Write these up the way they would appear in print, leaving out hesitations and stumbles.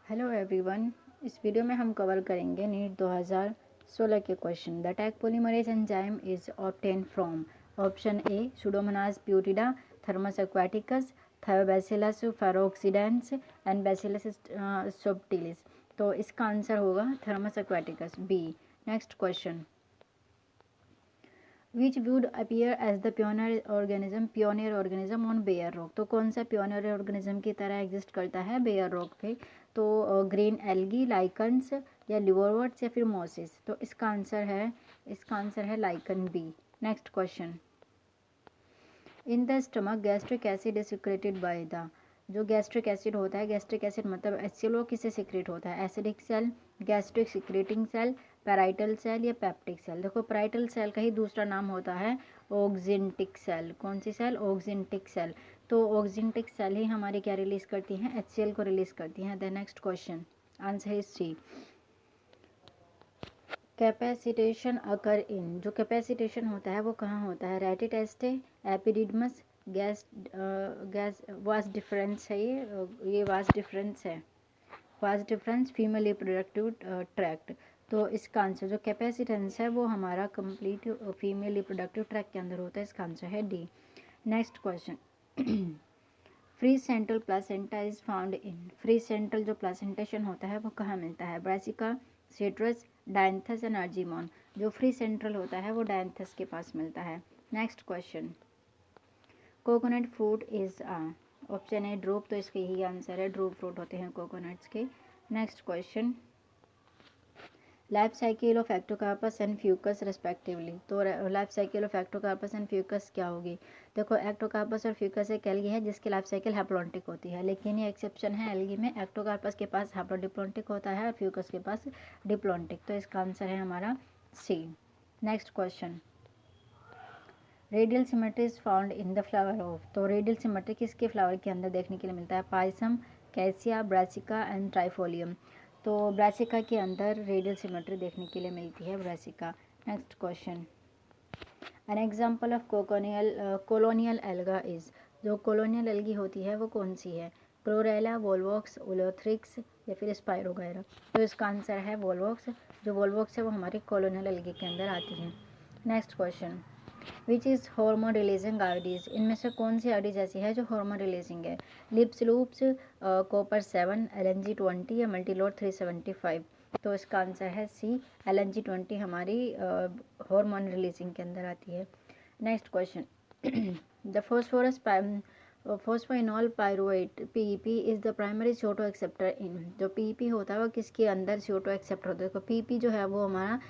Hello everyone. इस video में हम कवर करेंगे नीट 2016 के question. The Taq polymerase enzyme is obtain from option A Pseudomonas putida, Thermus aquaticus, Thiobacillus ferrooxidans and Bacillus subtilis. तो इसका answer होगा Thermus aquaticus B. Next question, which would appear as the pioneer organism on bare rock. तो कौन सा pioneer organism की तरह exist करता है बेयर रॉक पे। तो ग्रीन एल्गी, लाइकन्स या लिवरवर्ट्स या फिर मॉसिस। तो इसका आंसर है lichen B. Next question, in the stomach gastric acid is secreted by the. जो गैस्ट्रिक एसिड होता है, गैस्ट्रिक एसिड मतलब एचसीएल, किससे सिक्रेट होता है, acidic cell, gastric secreting cell, parietal cell या पेप्टिक सेल। देखो पैराइटल सेल का ही दूसरा नाम होता है ऑक्जिनटिक सेल। कौन सी सेल, ऑक्जिनटिक सेल। तो ऑक्जिनटिक सेल ही हमारी क्या रिलीज करती हैं, एचसीएल को रिलीज करती हैं। The next question, answer is C. Capacitation occur in, जो कैपेसिटेशन होता है वो कहाँ होता है, रेटिटेस्टे, एपिडिडमस, गैस वास डिफरेंस है, ये वास डिफरेंस है, vas deferens female reproductive tract. तो इसका आंसर जो कैपेसिटेंस है वो हमारा कंप्लीट फीमेल रिप्रोडक्टिव ट्रैक्ट के अंदर होता है। इसका आंसर है D. Next question, free central placenta is found in. Free central जो प्लासेंटेशन होता है वो कहाँ मिलता है, ब्रासिका, सिट्रस, डायंथस एंड अर्जिमोन। जो फ्री सेंट्रल होता है वो डायंथस के पास मिलता है। Next question, coconut fruit is option A drupe. तो इसका यही आंसर है, ड्रूप फ्रूट होते हैं कोकोनट्स के। Next question, life cycle of Ectocarpus and Fucus respectively. तो life cycle of Ectocarpus and Fucus क्या होगी। देखो एक्टोकार्पस और फ्यूकस एक एल्गी है जिसकी लाइफ साइकिल हैप्लॉन्टिक होती है, लेकिन ये एक्सेप्शन है एल्गी में। एक्टोकार्पस के पास हैप्लोडिप्लॉन्टिक होता है और फ्यूकस के पास डिप्लॉन्टिक। तो इसका आंसर है हमारा C. Next question, radial symmetry is found in the flower of. तो रेडियल सिमेट्री किसके फ्लावर के अंदर देखने के लिए मिलता है, Pisum, Cassia, Brassica and Trifolium. तो ब्रासिका के अंदर रेडियल सिमेट्री देखने के लिए मिलती है, Brassica. Next question, an example of colonial alga is. जो कोलोनियल एल्गी होती है वो कौन सी है, क्लोरेला, वोल्वॉक्स, ओलोथ्रिक्स या फिर स्पाइरोगायरा। तो इसका आंसर है वोल्वॉक्स। जो वोल्वॉक्स है वो हमारी कोलोनियल एल्गी के अंदर आती है। Next question, which is hormone releasing IUDs. इनमें से कौन सी आईडीज ऐसी है जो हार्मोन रिलीजिंग है, लिप्स लूप्स, कॉपर 7, LNG 20 या मल्टीलोड 375। तो इसका आंसर है सी, LNG 20 हमारी हार्मोन रिलीजिंग के अंदर आती है। Next question, the phosphoenol pyruvate PEP is the primary CO2 acceptor in. जो पीईपी होता है वो किसके अंदर CO2 एक्सेप्टर होता है। देखो पीईपी जो है वो हमारा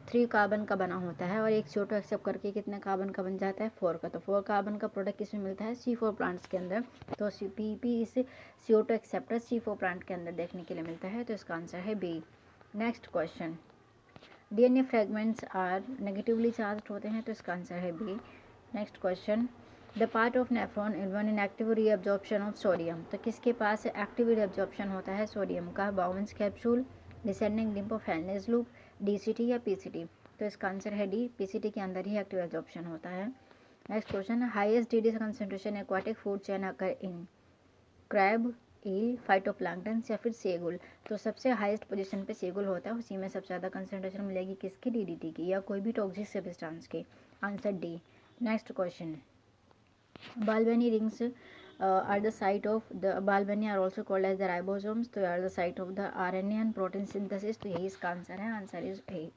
3 कार्बन का बना होता है और एक CO2 एक्सेप्ट करके कितने कार्बन का बन जाता है, 4 का। तो 4 कार्बन का प्रोडक्ट किसमें मिलता है, C4 प्लांट्स के अंदर। तो पीईपी इस CO2 एक्सेप्टर C4 प्लांट के अंदर देखने के लिए मिलता है। तो इसका आंसर है B. Next question, DNA fragments are negatively charge होते हैं। तो इसका आंसर है B. Next question, the part of nephron even in active reabsorption of sodium. तो किसके पास एक्टिव रीअब्जॉर्प्शन होता है सोडियम का, Bowman's capsule, descending limb of हेलनेस लूप, DCT या PCT। तो इसका आंसर है डी, PCT के अंदर ही एक्टिव एब्जॉर्प्शन होता है। Next question, highest DD concentration aquatic food chain occur in, crab, eel, phytoplankton या फिर सेगुल। तो सबसे हाईएस्ट पोजीशन पे सेगुल होता है, उसी में सबसे ज़्यादा कंसेंट्रेशन मिलेगी किसकी, DDT की या कोई भी टॉक्सिक सब्सटेंस की। Answer D. Next question, Balbani rings are the site of the Balbani are also called as the ribosomes. तो are the site of the RNA and protein synthesis। तो यही इसका आंसर है, answer is A.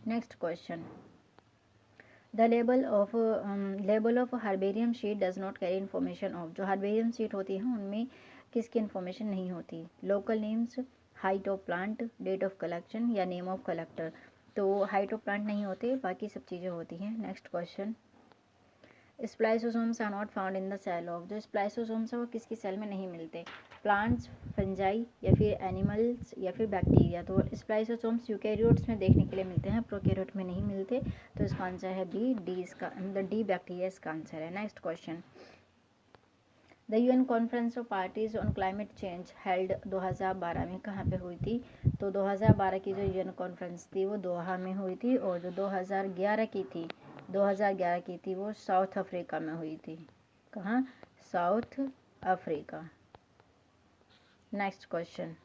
Next question, the label of herbarium sheet does not carry information of. जो herbarium sheet होती है उनमें किसकी इन्फॉर्मेशन नहीं होती, local names, height of plant, date of collection या नेम ऑफ कलेक्टर। तो हाइट ऑफ प्लांट नहीं होते, बाकी सब चीज़ें होती हैं। Next question, spliceosomes are not found in the cell of. जो स्प्लाइसोसोम्स है वो किसकी सेल में नहीं मिलते, प्लांट्स, फंजाई या फिर एनिमल्स या फिर बैक्टीरिया। तो स्प्लाइसोसोम्स यूकैरियोट्स में देखने के लिए मिलते हैं, प्रोकैरियोट में नहीं मिलते। तो इसका आंसर है बी, डी इसका मतलब डी बैक्टीरिया इसका आंसर है। Next question, the UN conference of parties on climate change held 2012 में कहाँ पे हुई थी। तो 2012 की जो UN कॉन्फ्रेंस थी वो दोहा में हुई थी, और जो 2011 की थी, 2011 की थी वो साउथ अफ्रीका में हुई थी। कहाँ, South Africa. Next question,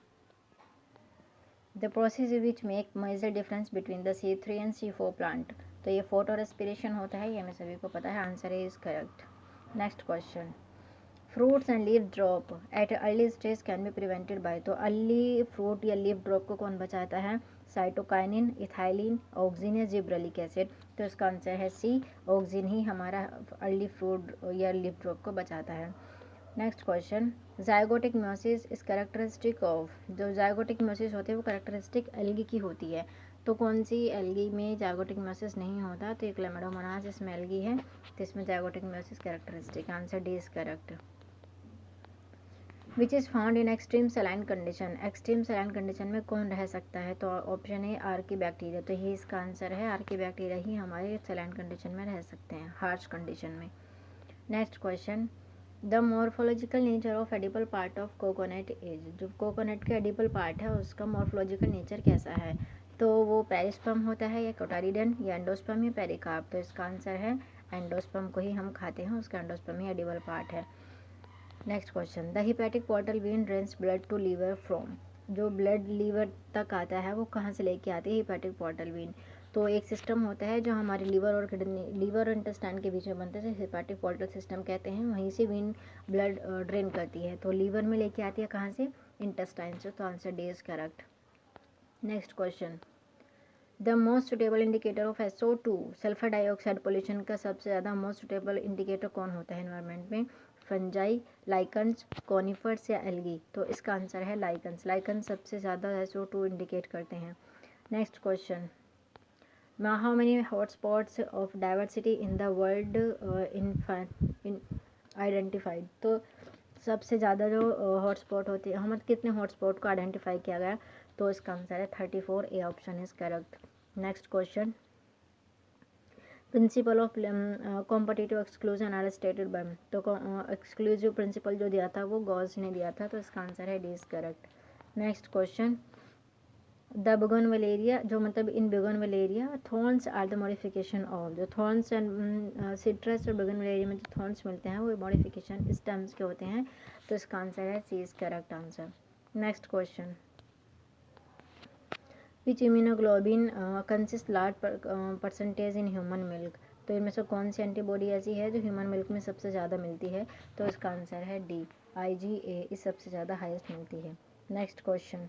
the process which make major difference between the C3 and C4 plant. तो ये फोटो रेस्पिरेशन होता है, ये हमें सभी को पता है, answer is correct. Next question, fruits and leaf drop at early stage can be prevented by. तो अर्ली फ्रूट या लीफ ड्रॉप को कौन बचाता है? साइटोकाइनिन, इथाइलिन, ऑक्सिन या जिब्रेलिक एसिड। तो इसका आंसर है सी, ऑक्सिन ही हमारा अर्ली फ्रूट या लीफ ड्रॉप को बचाता है। Next question, zygotic meiosis is characteristic of. जो जाइगोटिक म्योसिस होते हैं वो कैरेक्टरिस्टिक एल्गी की होती है। तो कौन सी एल्गी में जाइगोटिक म्योसिस नहीं होता? तो एक क्लैमिडोमोनास इसमें एल्गी है, तो इसमें zygotic meiosis characteristic. Answer D is correct. Which is found in extreme saline condition. Extreme saline condition में कौन रह सकता है? तो ऑप्शन है आर्की बैक्टीरिया। तो ये इसका आंसर है, आर्की बैक्टीरिया ही हमारे सलाइन कंडीशन में रह सकते हैं, हार्श कंडीशन में। Next question, the morphological nature of edible part of coconut is. जो कोकोनट का एडिबल पार्ट है उसका मॉर्फोलॉजिकल नेचर कैसा है? तो वो पेरिस्पर्म होता है या कोटारिडन या एंडोस्पर्म या पेरिकार्प। तो इसका आंसर है एंडोस्पर्म को ही हम खाते हैं, उसका एंडोस्पर्म ही एडिबल पार्ट है। Next question, the hepatic portal vein drains blood to liver from. जो ब्लड लीवर तक आता है वो कहाँ से लेके आते हैं? Hepatic portal vein. तो एक सिस्टम होता है जो हमारे लीवर और किडनी, लीवर और इंटेस्टाइन के बीच में बनता है, हिपैटिक पोर्टल सिस्टम कहते हैं। वहीं से वेन ब्लड ड्रेन करती है, तो लीवर में लेके आती है कहाँ से? इंटेस्टाइन से। तो answer D is correct. Next question, the most suitable indicator of SO2 sulphur dioxide pollution का सबसे ज़्यादा मोस्ट सुटेबल इंडिकेटर कौन होता है एनवायरनमेंट में? फंजाई, लाइकन्स, कॉनिफर्स या एल्गी। तो इसका आंसर है लाइकन्स। लाइकन्स सबसे ज़्यादा SO2 इंडिकेट करते हैं। Next question, how many hotspots of diversity in the world in identified. तो सबसे ज़्यादा जो हॉटस्पॉट होती है, हम कितने हॉटस्पॉट को आइडेंटिफाई किया गया? तो इसका आंसर है 34, A option is correct. Next question, principle of competitive exclusion are stated by. तो एक्सक्लूसिव प्रिंसिपल जो दिया था वो गॉस ने दिया था, तो इसका आंसर है D is correct. Next question, the bougainvillea, जो मतलब in bougainvillea thorns are the modification of. जो थॉर्न्स एंड सिट्रस और बोगनवेलिया में जो थॉर्न्स मिलते हैं वो मॉडिफिकेशन स्टेम्स के होते हैं, तो इसका आंसर है C is correct answer. Next question, which immunoglobin consist large percentage in human milk. तो इनमें से कौन सी एंटीबॉडी ऐसी है जो ह्यूमन मिल्क में सबसे ज़्यादा मिलती है? तो इसका आंसर है डी, IgA इस सबसे ज़्यादा हाईएस्ट मिलती है। Next question,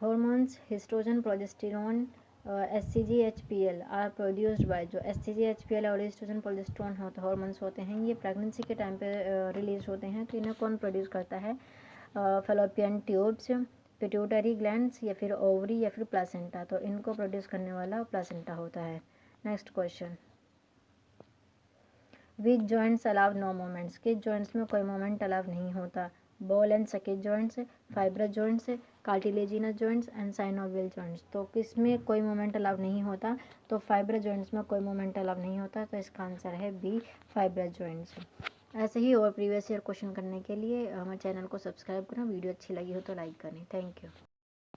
hormones oestrogen, progesterone, HCG, HPL are produced by. जो HCG, HPL और हिस्ट्रोजन प्रोजेस्टेरोन होते हॉर्मोन्स होते हैं, ये प्रेगनेंसी के टाइम पे रिलीज होते हैं। तो इन्हें कौन प्रोड्यूस करता है? फैलोपियन ट्यूब्स, पिट्यूटरी ग्लैंड्स या फिर ओवरी या फिर प्लासेंटा। तो इनको प्रोड्यूस करने वाला प्लासेंटा होता है। Next question, which joints allow no moments. किस जॉइंट्स में कोई मोमेंट अलाउ नहीं होता? Ball and socket joints, fibrous joints, cartilaginous joints and synovial joints. तो किस में कोई मोमेंट अलाउ नहीं होता? तो फाइब्रस जॉइंट्स में कोई मोमेंट अलाउ नहीं होता, तो इसका आंसर है बी, फाइब्रस जॉइंट्स। ऐसे ही और प्रीवियस ईयर क्वेश्चन करने के लिए हमारे चैनल को सब्सक्राइब करें। वीडियो अच्छी लगी हो तो लाइक करें। Thank you.